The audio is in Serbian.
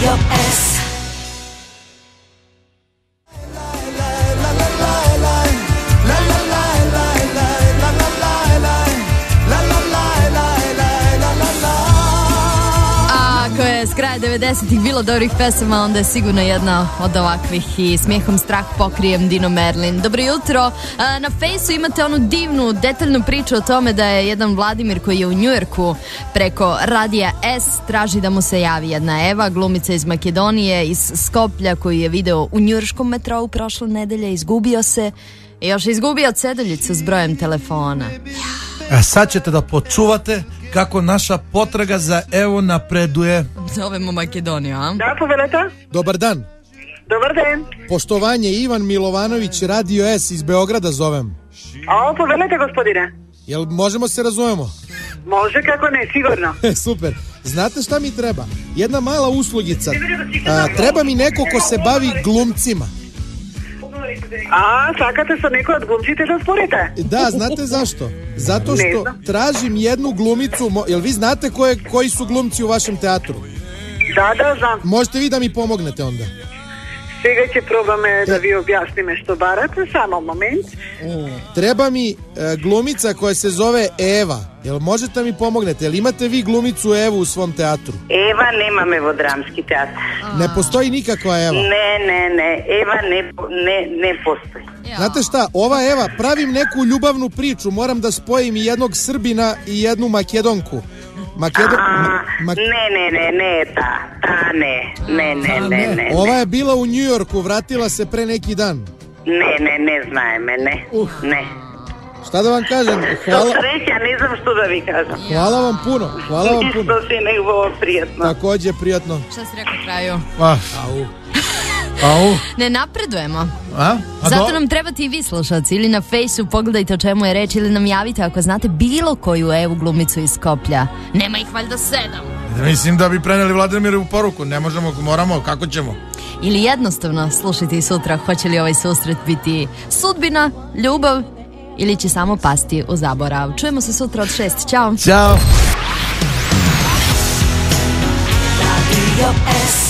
Radio S. S kraja 90-ih bilo dobrih pesama, onda je sigurno jedna od ovakvih i Smijehom strah pokrijem, Dino Merlin. Dobro jutro. Na Fejsu imate onu divnu, detaljnu priču o tome da je jedan Vladimir koji je u Njujorku preko Radija S traži da mu se javi jedna Eva, glumica iz Makedonije, iz Skoplja, koju je video u njujorškom metrou prošle nedelje, izgubio se i još je izgubio ceduljicu s brojem telefona. Sad ćete da počuvate kako naša potraga za Evo napreduje. Zovemo Makedoniju, a? Da, Poveleta. Dobar dan. Dobar dan. Poštovanje, Ivan Milovanović, Radio S iz Beograda zovem. A, Poveleta, gospodine. Jel možemo se razumemo? Može, kako ne, sigurno. Super. Znate šta mi treba? Jedna mala uslugica. Treba mi neko ko se bavi glumcima. A, sakate sa neko od glumcite da sporite? Da, znate zašto? Zato što tražim jednu glumicu. Jel vi znate koji su glumci u vašem teatru? Da, znam. Možete vi da mi pomognete onda? Сега će probame da vi objasnime što barate, samo moment. Treba mi glumica koja se zove Eva. Jel možete mi pomognete? Jel imate vi glumicu Evu u svom teatru? Eva nemame vo dramski teatr. Ne postoji nikakva Eva? Ne, Eva ne postoji. Znate šta, ova Eva, pravim neku ljubavnu priču, moram da spojim i jednog Srbina i jednu Makedonku. Ne, ne. Ova je bila u Njujorku, vratila se pre neki dan. Ne znaje me, ne. Šta da vam kažem? Hvala. Ja ne znam što da vi kažem. Hvala vam puno. Isto si nego prijetno. Takođe prijetno. Šta si rekao kraju? Ne napredujemo. Zato nam trebate i vi slušalci. Ili na Fejsu pogledajte o čemu je reč, ili nam javite ako znate bilo koju Evu glumicu iz Skoplja. Nema ih valjda 7. Mislim da bi preneli Vladimirovu poruku. Ne možemo, moramo, kako ćemo? Ili jednostavno slušajte i sutra hoće li ovaj susret biti sudbina, ljubav ili će samo pasti u zaborav. Čujemo se sutra od 6. Ćao. Ćao. Radio S.